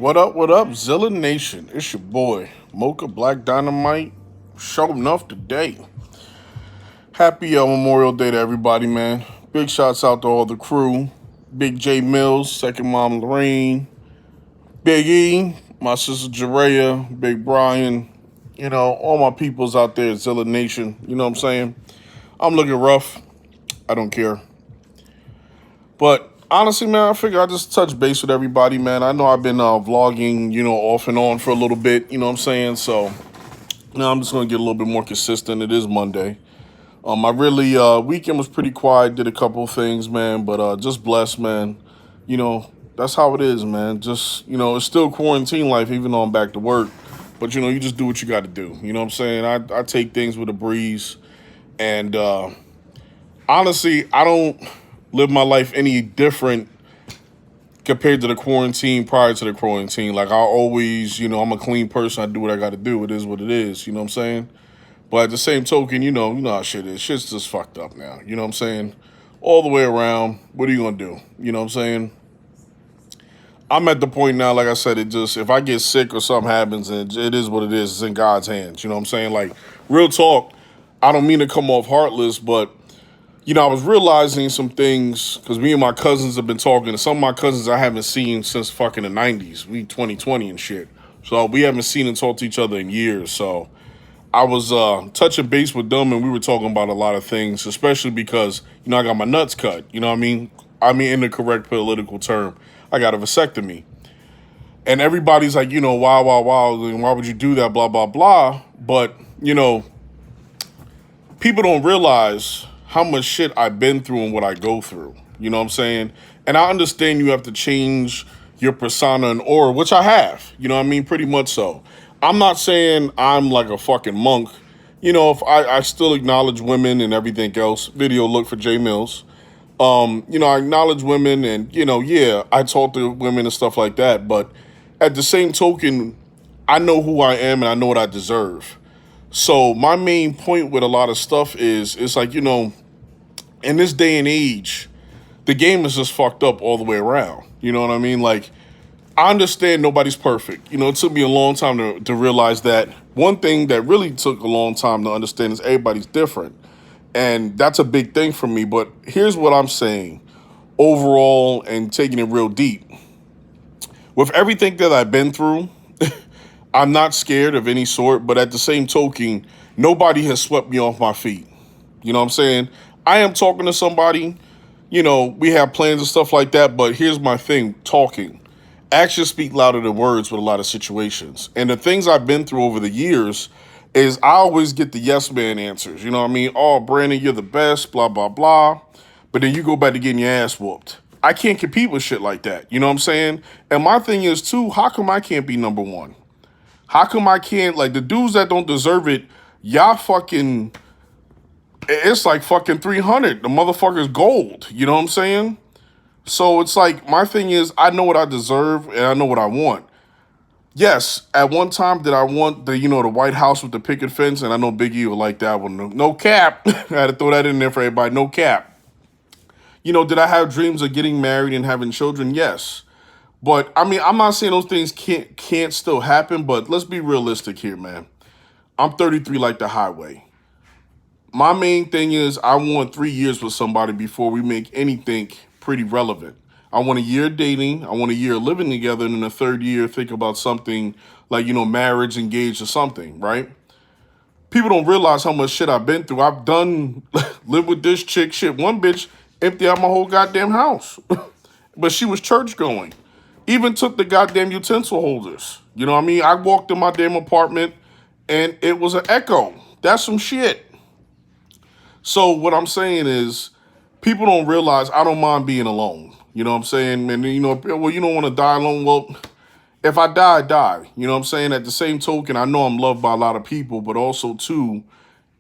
What up, Zilla Nation? It's your boy, Mocha Black Dynamite, showing enough today. Happy Memorial Day to everybody, man. Big shouts out to all the crew. Big J Mills, second mom Lorraine, Big E, my sister Jerea, Big Brian, all my peoples out there, Zilla Nation, you know what I'm saying? I'm looking rough. I don't care. But honestly, man, I figure I just touch base with everybody, man. I know I've been vlogging, off and on for a little bit, you know what I'm saying? So now I'm just gonna get a little bit more consistent. It is Monday. I really weekend was pretty quiet. Did a couple of things, man, but just blessed, man. That's how it is, man. Just it's still quarantine life, even though I'm back to work. But you just do what you got to do. You know what I'm saying? I take things with a breeze, and honestly, I don't live my life any different compared to the quarantine prior to the quarantine. Like I always, I'm a clean person. I do what I got to do. It is what it is. You know what I'm saying? But at the same token, you know how shit is. Shit's just fucked up now. You know what I'm saying? All the way around. What are you gonna do? You know what I'm saying? I'm at the point now, like I said, it just if I get sick or something happens, and it is what it is. It's in God's hands. You know what I'm saying? Like real talk. I don't mean to come off heartless, but I was realizing some things because me and my cousins have been talking. Some of my cousins I haven't seen since fucking the 90s. We 2020 and shit. So we haven't seen and talked to each other in years. So I was touching base with them and we were talking about a lot of things, especially because, I got my nuts cut. You know what I mean? I mean, in the correct political term, I got a vasectomy. And everybody's like, wow, wow, wow. Why would you do that? Blah, blah, blah. But, people don't realize how much shit I've been through and what I go through. You know what I'm saying? And I understand you have to change your persona and aura, which I have. You know what I mean? Pretty much so. I'm not saying I'm like a fucking monk. If I still acknowledge women and everything else. Video look for J Mills. I acknowledge women and, yeah, I talk to women and stuff like that. But at the same token, I know who I am and I know what I deserve. So my main point with a lot of stuff is, it's like, in this day and age, the game is just fucked up all the way around. You know what I mean? Like, I understand nobody's perfect. It took me a long time to realize that. One thing that really took a long time to understand is everybody's different. And that's a big thing for me. But here's what I'm saying overall and taking it real deep. With everything that I've been through, I'm not scared of any sort. But at the same token, nobody has swept me off my feet. You know what I'm saying? I am talking to somebody, we have plans and stuff like that. But here's my thing, talking. Actions speak louder than words with a lot of situations. And the things I've been through over the years is I always get the yes man answers. You know what I mean? Oh, Brandon, you're the best, blah, blah, blah. But then you go back to getting your ass whooped. I can't compete with shit like that. You know what I'm saying? And my thing is, too, how come I can't be number one? How come I can't, like, the dudes that don't deserve it, y'all fucking, it's like fucking 300. The motherfucker's gold. You know what I'm saying? So it's like, my thing is, I know what I deserve and I know what I want. Yes, at one time did I want the White House with the picket fence, and I know Big E would like that one. No cap. I had to throw that in there for everybody. No cap. Did I have dreams of getting married and having children? Yes. But I mean, I'm not saying those things can't still happen, but let's be realistic here, man. I'm 33 like the highway. My main thing is I want 3 years with somebody before we make anything pretty relevant. I want a year dating. I want a year living together. And in the third year, think about something like, marriage, engaged or something, right? People don't realize how much shit I've been through. I've done, live with this chick, shit. One bitch emptied out my whole goddamn house. But she was church going. Even took the goddamn utensil holders. You know what I mean? I walked in my damn apartment and it was an echo. That's some shit. So what I'm saying is, people don't realize I don't mind being alone. You know what I'm saying? And, well, you don't want to die alone. Well, if I die, I die. You know what I'm saying? At the same token, I know I'm loved by a lot of people, but also, too,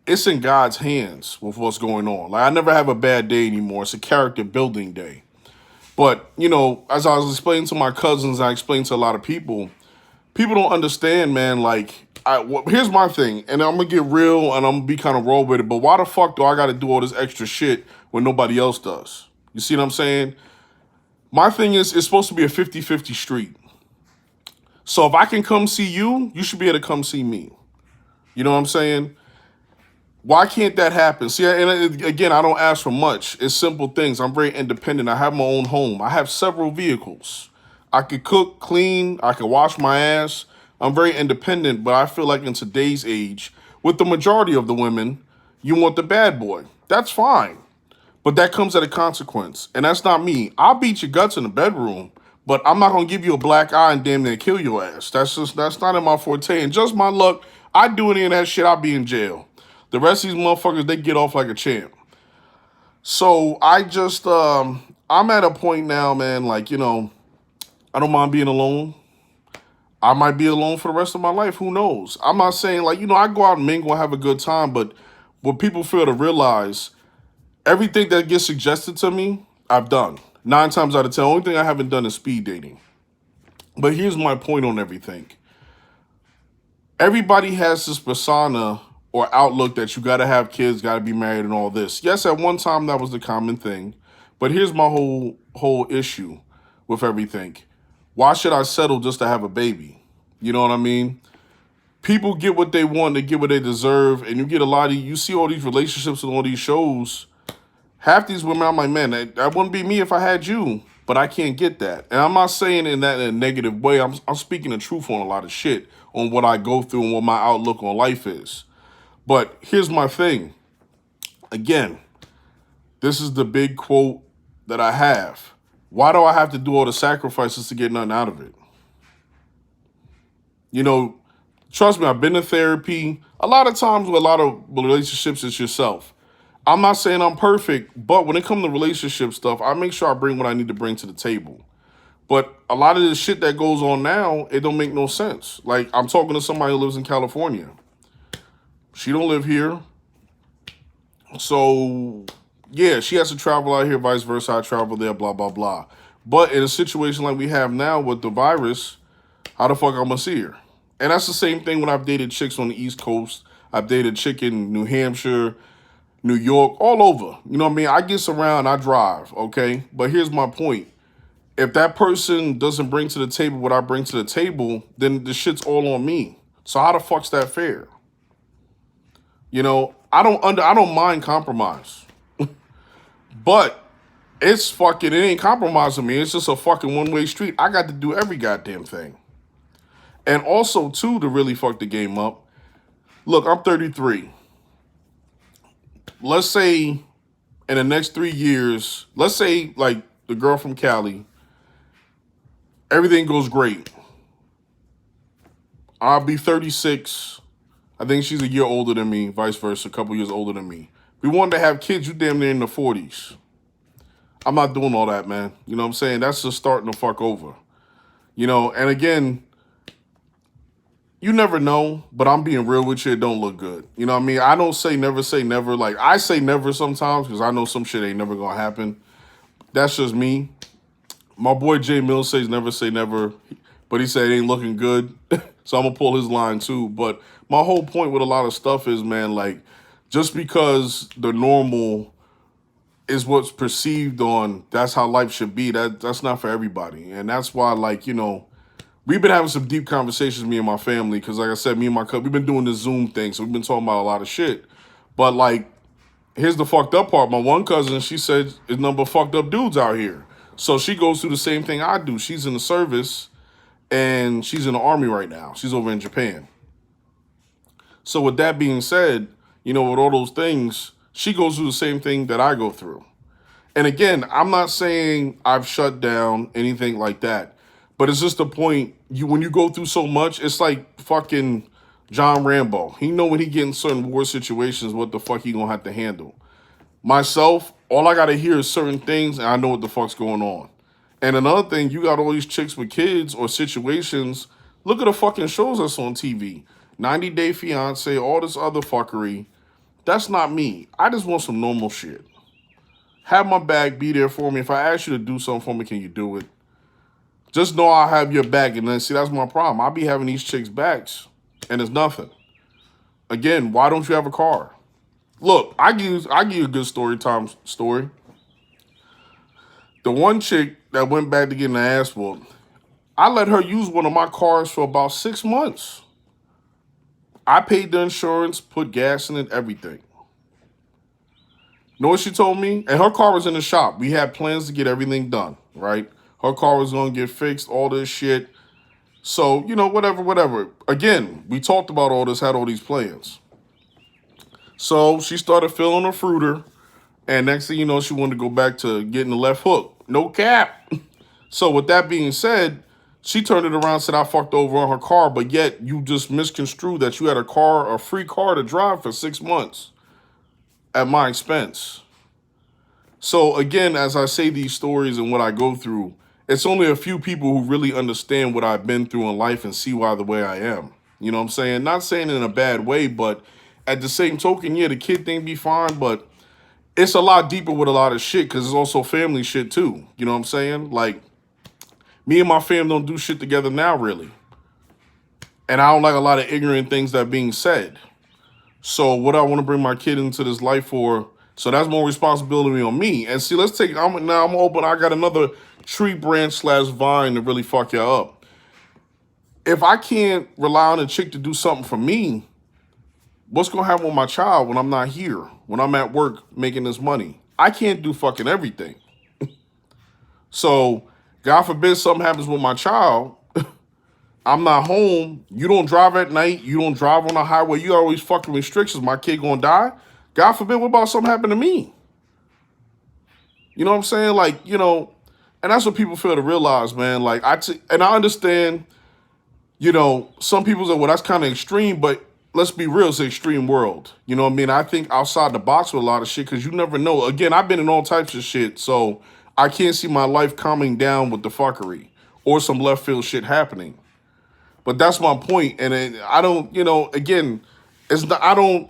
it's in God's hands with what's going on. Like, I never have a bad day anymore. It's a character building day. But, as I was explaining to my cousins, I explained to a lot of people don't understand, man, like, here's my thing, and I'm going to get real, and I'm going to be kind of raw with it, but why the fuck do I got to do all this extra shit when nobody else does? You see what I'm saying? My thing is, it's supposed to be a 50-50 street. So if I can come see you, you should be able to come see me. You know what I'm saying? Why can't that happen? See, and again, I don't ask for much. It's simple things. I'm very independent. I have my own home. I have several vehicles. I could cook, clean. I can wash my ass. I'm very independent, but I feel like in today's age, with the majority of the women, you want the bad boy. That's fine. But that comes at a consequence. And that's not me. I'll beat your guts in the bedroom, but I'm not gonna give you a black eye and damn near kill your ass. That's not in my forte. And just my luck, I do any of that shit, I'll be in jail. The rest of these motherfuckers, they get off like a champ. So I'm at a point now, man, like, I don't mind being alone. I might be alone for the rest of my life. Who knows? I'm not saying like, I go out and mingle and have a good time, but what people fail to realize, everything that gets suggested to me, I've done. 9 times out of 10, the only thing I haven't done is speed dating. But here's my point on everything. Everybody has this persona or outlook that you got to have kids, got to be married and all this. Yes, at one time that was the common thing. But here's my whole issue with everything. Why should I settle just to have a baby? You know what I mean? People get what they want, they get what they deserve, and you get you see all these relationships and all these shows. Half these women, I'm like, man, that wouldn't be me if I had you, but I can't get that. And I'm not saying in a negative way. I'm speaking the truth on a lot of shit, on what I go through and what my outlook on life is. But here's my thing. Again, this is the big quote that I have. Why do I have to do all the sacrifices to get nothing out of it? Trust me, I've been to therapy. A lot of times with a lot of relationships, it's yourself. I'm not saying I'm perfect, but when it comes to relationship stuff, I make sure I bring what I need to bring to the table. But a lot of the shit that goes on now, it don't make no sense. Like, I'm talking to somebody who lives in California. She don't live here. So, yeah, she has to travel out here, vice versa. I travel there, blah, blah, blah. But in a situation like we have now with the virus, how the fuck I'm gonna see her? And that's the same thing when I've dated chicks on the East Coast. I've dated a chick in New Hampshire, New York, all over. You know what I mean? I get around, I drive, okay? But here's my point. If that person doesn't bring to the table what I bring to the table, then the shit's all on me. So how the fuck's that fair? I don't mind compromise. But it ain't compromising me. It's just a fucking one-way street. I got to do every goddamn thing. And also, too, to really fuck the game up, look, I'm 33. Let's say in the next 3 years, let's say like the girl from Cali, everything goes great. I'll be 36. I think she's a year older than me, vice versa, a couple years older than me. We wanted to have kids, you damn near in the 40s. I'm not doing all that, man. You know what I'm saying? That's just starting to fuck over. And again, you never know, but I'm being real with you. It don't look good. You know what I mean? I don't say never. Like, I say never sometimes because I know some shit ain't never going to happen. That's just me. My boy Jay Mills says never say never, but he said it ain't looking good. So I'm going to pull his line too. But my whole point with a lot of stuff is, man, like, just because the normal is what's perceived on, that's how life should be, that's not for everybody. And that's why, like, we've been having some deep conversations, me and my family, because like I said, me and my cousin, we've been doing this Zoom thing, so we've been talking about a lot of shit. But, like, here's the fucked up part. My one cousin, she said, there's a number of fucked up dudes out here. So she goes through the same thing I do. She's in the service, and she's in the army right now. She's over in Japan. So with that being said, with all those things, she goes through the same thing that I go through. And again, I'm not saying I've shut down anything like that. But it's just the point, when you go through so much, it's like fucking John Rambo. He know when he get in certain war situations what the fuck he gonna have to handle. Myself, all I gotta hear is certain things and I know what the fuck's going on. And another thing, you got all these chicks with kids or situations. Look at the fucking shows that's on TV. 90 Day Fiance, all this other fuckery. That's not me. I just want some normal shit. Have my back, be there for me. If I ask you to do something for me, can you do it? Just know I'll have your back. And then, see, that's my problem. I'll be having these chicks' backs, and it's nothing. Again, why don't you have a car? Look, I give you a good story. The one chick that went back to getting the ass whooped, I let her use one of my cars for about 6 months. I paid the insurance, put gas in it, everything. Know what she told me? And her car was in the shop. We had plans to get everything done, right? Her car was going to get fixed, all this shit. So, whatever. Again, we talked about all this, had all these plans. So she started filling her fruiter. And next thing you know, she wanted to go back to getting the left hook. No cap. So with that being said, she turned it around and said, I fucked over on her car, but yet you just misconstrued that you had a free car to drive for 6 months at my expense. So again, as I say these stories and what I go through, it's only a few people who really understand what I've been through in life and see why the way I am. You know what I'm saying? Not saying it in a bad way, but at the same token, yeah, the kid thing be fine, but it's a lot deeper with a lot of shit because it's also family shit too. You know what I'm saying? Like, me and my fam don't do shit together now, really. And I don't like a lot of ignorant things that are being said. So what I want to bring my kid into this life for, so that's more responsibility on me. And see, I'm open. I got another tree branch / vine to really fuck y'all up. If I can't rely on a chick to do something for me, what's going to happen with my child when I'm not here? When I'm at work making this money? I can't do fucking everything. So, God forbid something happens with my child. I'm not home. You don't drive at night. You don't drive on the highway. You always fucking restrictions. My kid gonna die. God forbid, what about something happen to me? You know what I'm saying? Like, and that's what people fail to realize, man. Like, and I understand, some people say, well, that's kind of extreme, but let's be real, it's an extreme world. You know what I mean? I think outside the box with a lot of shit, because you never know. Again, I've been in all types of shit, so I can't see my life calming down with the fuckery or some left field shit happening. But that's my point. And I don't, again, it's not, I don't,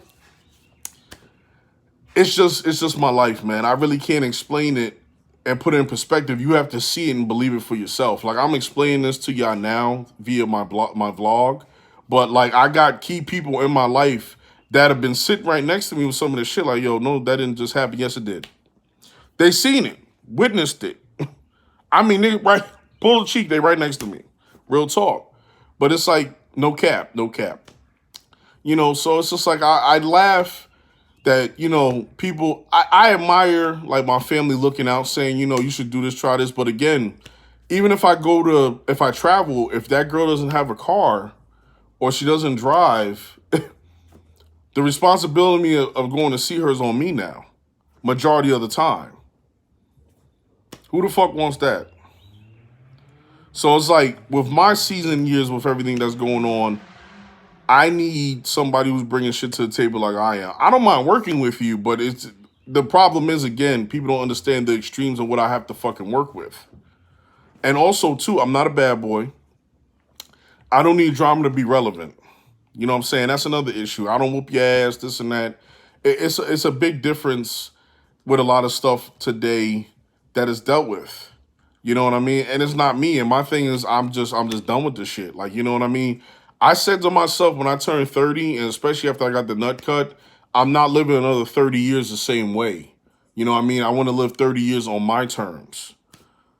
it's just my life, man. I really can't explain it and put it in perspective. You have to see it and believe it for yourself. Like, I'm explaining this to y'all now via my vlog, but like, I got key people in my life that have been sitting right next to me with some of this shit. Like, yo, no, that didn't just happen. Yes, it did. They seen it, witnessed it. I mean, they right, pull the cheek, they right next to me. Real talk. But it's like, no cap. So it's just like, I laugh that, people, I admire, like, my family looking out saying, you should do this, try this. But again, even if I travel, if that girl doesn't have a car or she doesn't drive, the responsibility of going to see her is on me now, majority of the time. Who the fuck wants that? So it's like, with my season years, with everything that's going on, I need somebody who's bringing shit to the table like I am. I don't mind working with you, but the problem is, again, people don't understand the extremes of what I have to fucking work with. And also, too, I'm not a bad boy. I don't need drama to be relevant. You know what I'm saying? That's another issue. I don't whoop your ass, this and that. It's a big difference with a lot of stuff today that is dealt with. You know what I mean? And it's not me. And my thing is, I'm just done with this shit. Like, you know what I mean? I said to myself when I turned 30, and especially after I got the nut cut, I'm not living another 30 years the same way. You know what I mean? I want to live 30 years on my terms.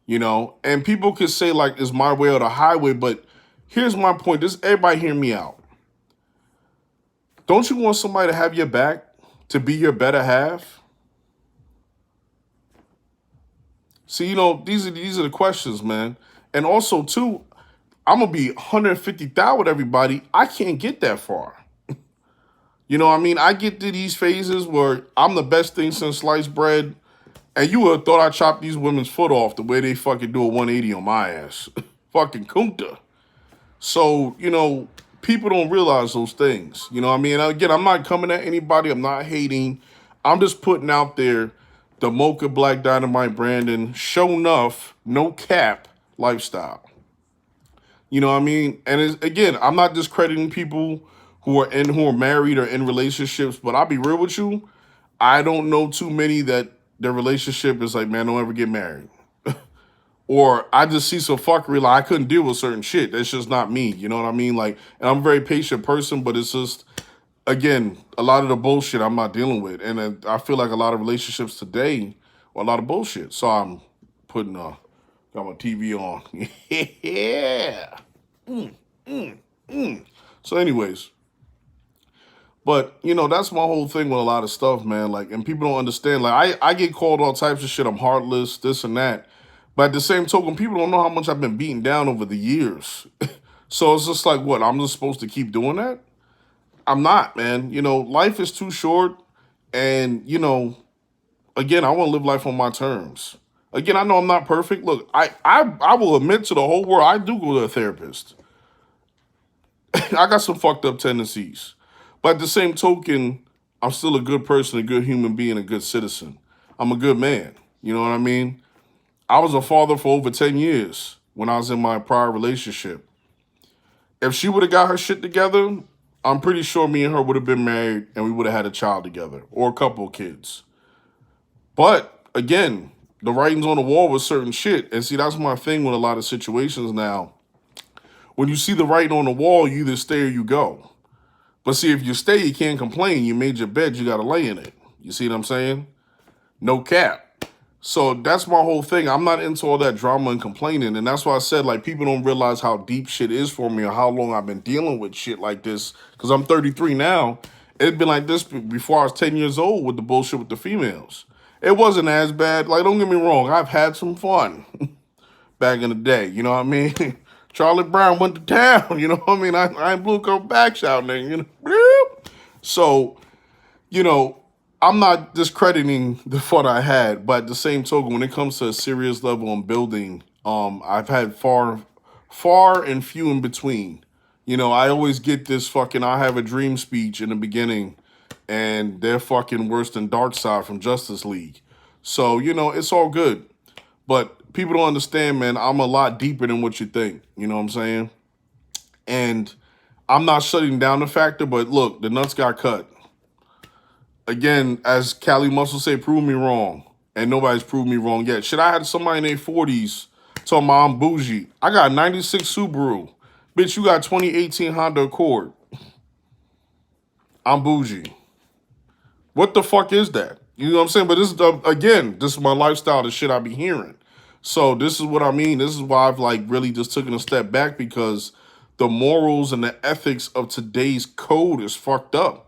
And people could say, like, it's my way or the highway, but here's my point. Everybody hear me out. Don't you want somebody to have your back, to be your better half? See, these are the questions, man. And also, too, I'm going to be 150,000 with everybody. I can't get that far. You know what I mean? I get to these phases where I'm the best thing since sliced bread, and you would have thought I chopped these women's foot off the way they fucking do a 180 on my ass. Fucking kunta. So, people don't realize those things. You know what I mean? And again, I'm not coming at anybody. I'm not hating. I'm just putting out there the Mocha Black Dynamite Brandon, show enough, no cap lifestyle. You know what I mean? And again, I'm not discrediting people who are married or in relationships, but I'll be real with you. I don't know too many that their relationship is like, man, don't ever get married. Or I just see some fuckery, like I couldn't deal with certain shit. That's just not me. You know what I mean? Like, and I'm a very patient person, but it's just, again, a lot of the bullshit I'm not dealing with. And I feel like a lot of relationships today are a lot of bullshit. So I'm putting Got my TV on. Yeah. Mm, mm, mm. So, anyways, but that's my whole thing with a lot of stuff, man. Like, and people don't understand. Like, I get called all types of shit. I'm heartless, this and that. But at the same token, people don't know how much I've been beaten down over the years. So it's just like, what? I'm just supposed to keep doing that? I'm not, man. Life is too short, and again, I want to live life on my terms. Again, I know I'm not perfect. Look, I will admit to the whole world, I do go to a therapist. I got some fucked up tendencies. But at the same token, I'm still a good person, a good human being, a good citizen. I'm a good man. You know what I mean? I was a father for over 10 years when I was in my prior relationship. If she would have got her shit together, I'm pretty sure me and her would have been married and we would have had a child together or a couple of kids. But again, the writing's on the wall with certain shit. And see, that's my thing with a lot of situations now. When you see the writing on the wall, you either stay or you go. But see, if you stay, you can't complain. You made your bed, you got to lay in it. You see what I'm saying? No cap. So that's my whole thing. I'm not into all that drama and complaining. And that's why I said, like, people don't realize how deep shit is for me or how long I've been dealing with shit like this. Because I'm 33 now. It'd been like this before I was 10 years old with the bullshit with the females. It wasn't as bad. Like, don't get me wrong. I've had some fun back in the day. You know what I mean? Charlie Brown went to town. You know what I mean? I ain't blue coat back shouting. So, you know, I'm not discrediting the fun I had, but at the same token, when it comes to a serious level on building, I've had far and few in between. I always get this fucking "I have a dream" speech in the beginning, and they're fucking worse than Darkseid from Justice League. So, it's all good. But people don't understand, man, I'm a lot deeper than what you think. You know what I'm saying? And I'm not shutting down the factor, but look, the nuts got cut. Again, as Cali Muscle say, prove me wrong. And nobody's proved me wrong yet. Shit, I had somebody in their 40s talking about I'm bougie. I got a 96 Subaru. Bitch, you got 2018 Honda Accord. I'm bougie. What the fuck is that? You know what I'm saying? But this is, this is my lifestyle, the shit I be hearing. So this is what I mean. This is why I've like really just taken a step back, because the morals and the ethics of today's code is fucked up.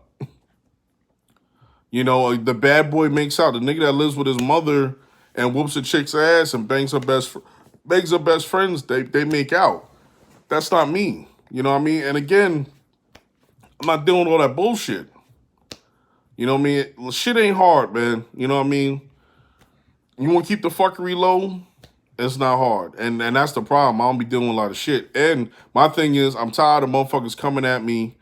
The bad boy makes out. The nigga that lives with his mother and whoops a chick's ass and bangs her best friends, they make out. That's not me. You know what I mean? And again, I'm not dealing with all that bullshit. You know what I mean? Shit ain't hard, man. You know what I mean? You want to keep the fuckery low? It's not hard. And that's the problem. I don't be dealing with a lot of shit. And my thing is, I'm tired of motherfuckers coming at me,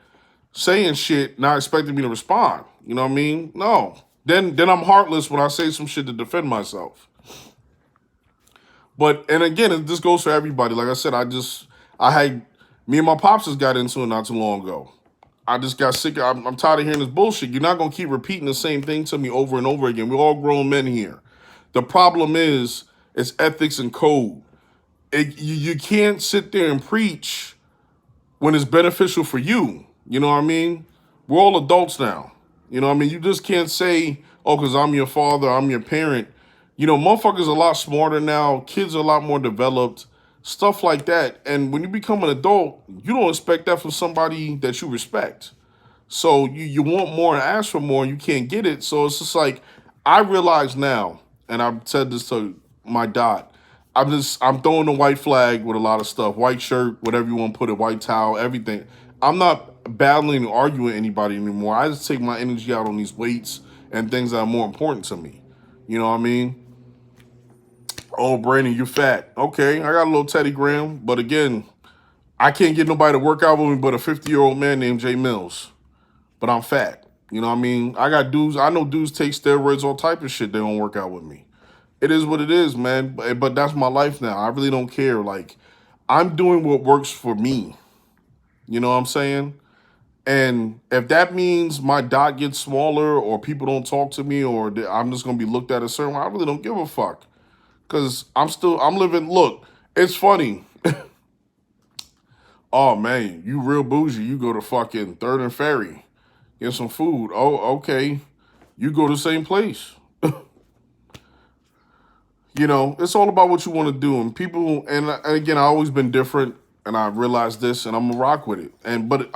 saying shit, not expecting me to respond. You know what I mean? No. Then I'm heartless when I say some shit to defend myself. But, and again, this goes for everybody. Like I said, me and my pops just got into it not too long ago. I just got sick. I'm tired of hearing this bullshit. You're not going to keep repeating the same thing to me over and over again. We're all grown men here. The problem is, it's ethics and code. You can't sit there and preach when it's beneficial for you. You know what I mean? We're all adults now. You know what I mean? You just can't say, oh, because I'm your father, I'm your parent. Motherfuckers are a lot smarter now. Kids are a lot more developed. Stuff like that. And when you become an adult, you don't expect that from somebody that you respect. So you want more and ask for more, and you can't get it. So it's just like, I realize now, and I've said this to my dot, I'm throwing the white flag with a lot of stuff. White shirt, whatever you want to put it, white towel, everything. I'm not battling or arguing with anybody anymore. I just take my energy out on these weights and things that are more important to me. You know what I mean? Oh, Brandon, you're fat. Okay, I got a little Teddy Graham. But again, I can't get nobody to work out with me but a 50-year-old man named Jay Mills. But I'm fat. You know what I mean? I know dudes take steroids, all type of shit. They don't work out with me. It is what it is, man. But that's my life now. I really don't care. Like, I'm doing what works for me. You know what I'm saying? And if that means my dot gets smaller or people don't talk to me or I'm just going to be looked at a certain way, I really don't give a fuck. Because I'm living, look, it's funny. Oh, man, you real bougie. You go to fucking 3rd and Ferry. Get some food. Oh, okay. You go to the same place. It's all about what you want to do. And people, and again, I always been different, and I realized this, and I'm gonna rock with it. But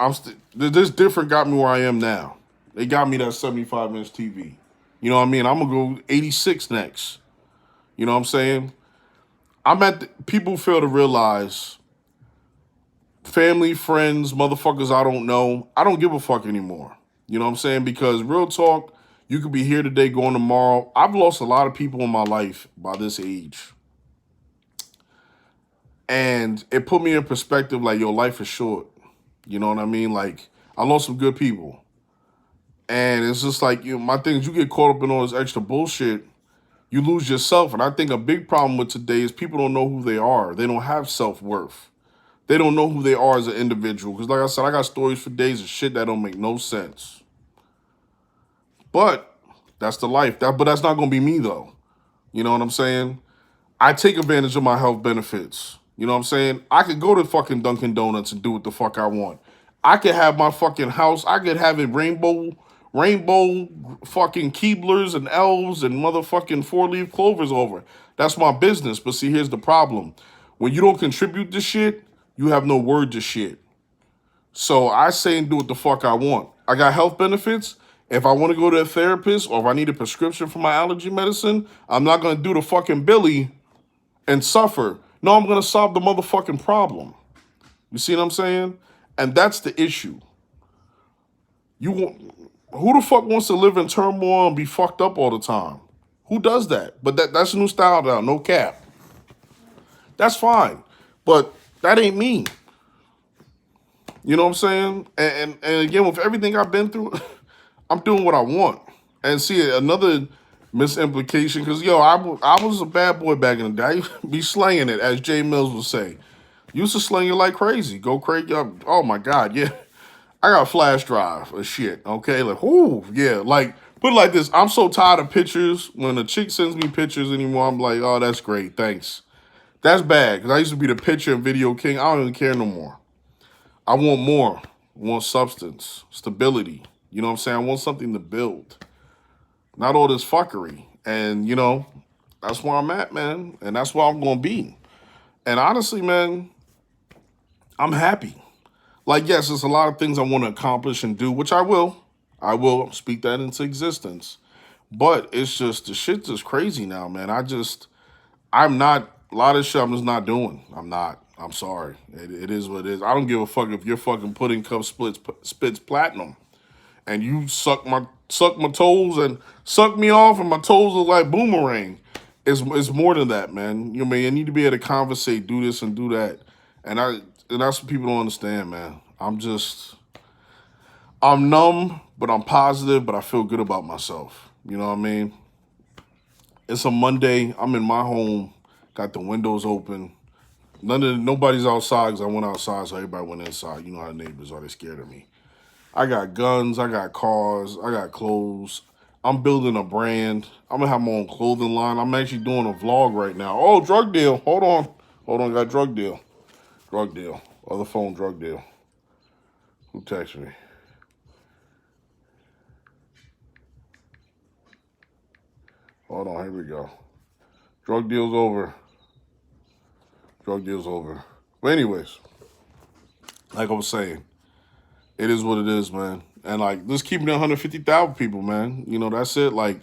this different got me where I am now. They got me that 75-inch TV. You know what I mean? I'm gonna go 86 next. You know what I'm saying? People fail to realize family, friends, motherfuckers I don't know. I don't give a fuck anymore. You know what I'm saying? Because real talk, you could be here today, going tomorrow. I've lost a lot of people in my life by this age. And it put me in perspective like, your life is short. You know what I mean? Like, I lost some good people. And it's just like, my thing is, you get caught up in all this extra bullshit, you lose yourself. And I think a big problem with today is people don't know who they are. They don't have self-worth. They don't know who they are as an individual. Because like I said, I got stories for days of shit that don't make no sense. But that's the life. But that's not going to be me, though. You know what I'm saying? I take advantage of my health benefits. You know what I'm saying? I could go to fucking Dunkin' Donuts and do what the fuck I want. I could have my fucking house. I could have it rainbow fucking Keeblers and elves and motherfucking four-leaf clovers over. That's my business. But see, here's the problem. When you don't contribute to shit, you have no word to shit. So I say and do what the fuck I want. I got health benefits. If I want to go to a therapist or if I need a prescription for my allergy medicine, I'm not going to do the fucking Billy and suffer. No, I'm going to solve the motherfucking problem. You see what I'm saying? And that's the issue. Who the fuck wants to live in turmoil and be fucked up all the time? Who does that? But that's a new style now, no cap. That's fine. But that ain't me. You know what I'm saying? And again, with everything I've been through, I'm doing what I want. And see, another misimplication, because, I was a bad boy back in the day. I used to be slanging it, as Jay Mills would say. Used to sling it like crazy. Go crazy. Oh, my God, yeah. I got a flash drive of shit, okay? Like, ooh, yeah. Like, put it like this. I'm so tired of pictures. When a chick sends me pictures anymore, I'm like, oh, that's great, thanks. That's bad, because I used to be the picture and video king. I don't even care no more. I want more. I want substance, stability. You know what I'm saying? I want something to build. Not all this fuckery. And, that's where I'm at, man. And that's where I'm going to be. And honestly, man, I'm happy. Like, yes, there's a lot of things I want to accomplish and do, which I will. I will speak that into existence. But it's just, the shit's just crazy now, man. I'm not, a lot of shit I'm just not doing. I'm not. I'm sorry. It is what it is. I don't give a fuck if your fucking pudding cup spits platinum. And you suck my toes and suck me off and my toes look like boomerang. It's more than that, man. You know what I mean? I need to be able to conversate, do this and do that. And that's what people don't understand, man. I'm numb, but I'm positive, but I feel good about myself. You know what I mean? It's a Monday. I'm in my home, got the windows open. Nobody's outside because I went outside, so everybody went inside. You know how the neighbors are, they scared of me. I got guns, I got cars, I got clothes. I'm building a brand. I'm gonna have my own clothing line. I'm actually doing a vlog right now. Oh, drug deal. Hold on, got drug deal. Drug deal. Other phone, drug deal. Who texted me? Hold on, here we go. Drug deal's over. Drug deal's over. But anyways, like I was saying, it is what it is, man. And like, just keeping it 150,000 people, man. That's it. Like,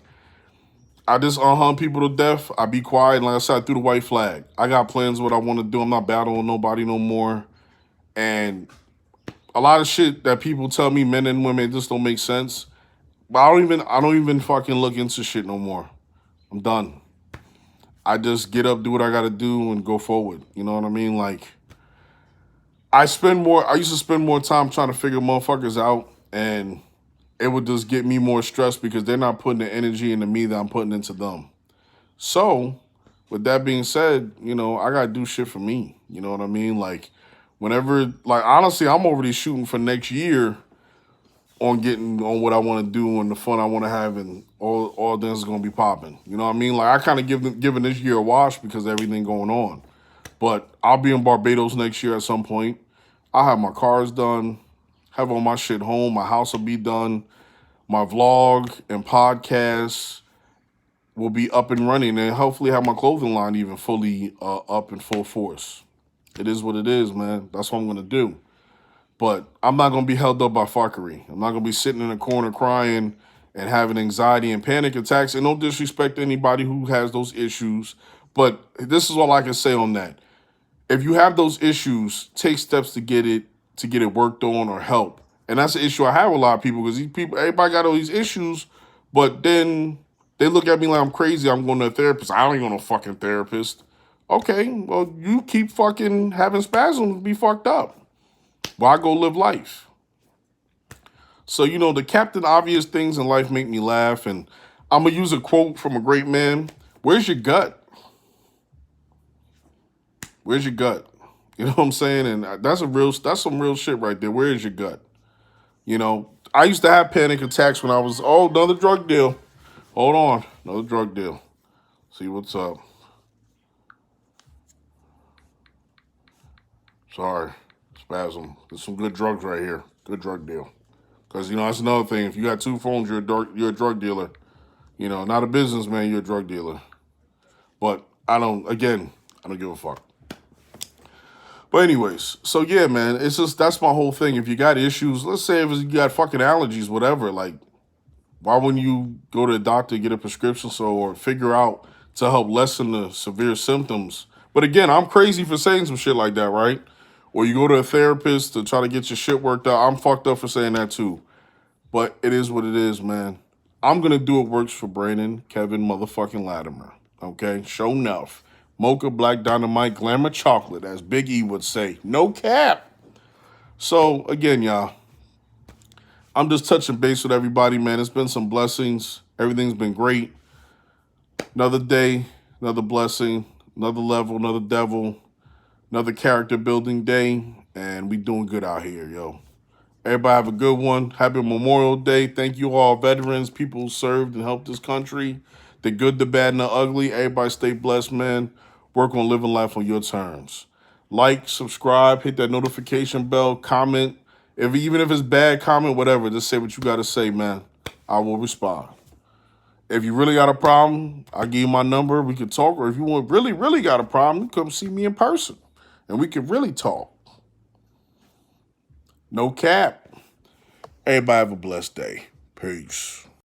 I just unhunt people to death. I be quiet. And like I said, I threw the white flag. I got plans of what I want to do. I'm not battling nobody no more. And a lot of shit that people tell me, men and women, just don't make sense. But I don't even fucking look into shit no more. I'm done. I just get up, do what I gotta do, and go forward. You know what I mean? Like, I used to spend more time trying to figure motherfuckers out, and it would just get me more stressed because they're not putting the energy into me that I'm putting into them. So, with that being said, I gotta do shit for me. You know what I mean? Like, honestly, I'm already shooting for next year on getting on what I want to do and the fun I want to have, and all this is gonna be popping. You know what I mean? Like, I kind of given this year a wash because of everything going on. But I'll be in Barbados next year at some point. I'll have my cars done, have all my shit home, my house will be done, my vlog and podcast, will be up and running, and hopefully have my clothing line even fully up in full force. It is what it is, man. That's what I'm gonna do. But I'm not gonna be held up by fuckery. I'm not gonna be sitting in a corner crying and having anxiety and panic attacks. And no disrespect to anybody who has those issues, but this is all I can say on that. If you have those issues, take steps to get it worked on or help. And that's the issue I have with a lot of people because these people, everybody got all these issues, but then they look at me like I'm crazy. I'm going to a therapist. I don't even go to a fucking therapist. Okay, well, you keep fucking having spasms, be fucked up. Well, I go live life. So, the Captain Obvious things in life make me laugh. And I'm going to use a quote from a great man. Where's your gut? Where's your gut? You know what I'm saying? And that's some real shit right there. Where is your gut? I used to have panic attacks when I was, another drug deal. Hold on, another drug deal. See what's up. Sorry, spasm. There's some good drugs right here. Good drug deal. Because, that's another thing. If you got two phones, you're a drug dealer. Not a businessman, you're a drug dealer. But I don't give a fuck. But anyways, so yeah, man, it's just, that's my whole thing. If you got issues, let's say if you got fucking allergies, whatever, like, why wouldn't you go to a doctor, get a prescription, or figure out to help lessen the severe symptoms? But again, I'm crazy for saying some shit like that, right? Or you go to a therapist to try to get your shit worked out. I'm fucked up for saying that too. But it is what it is, man. I'm going to do what works for Brandon, Kevin, motherfucking Latimer. Okay? Show enough. Mocha, Black Dynamite, Glamour Chocolate, as Big E would say. No cap. So, again, y'all, I'm just touching base with everybody, man. It's been some blessings. Everything's been great. Another day, another blessing, another level, another devil, another character building day, and we doing good out here, yo. Everybody have a good one. Happy Memorial Day. Thank you all, veterans, people who served and helped this country. The good, the bad, and the ugly. Everybody stay blessed, man. Work on living life on your terms. Like, subscribe, hit that notification bell, comment. Even if it's bad, comment, whatever. Just say what you got to say, man. I will respond. If you really got a problem, I'll give you my number. We can talk. Or if you want really, really got a problem, come see me in person. And we can really talk. No cap. Everybody have a blessed day. Peace.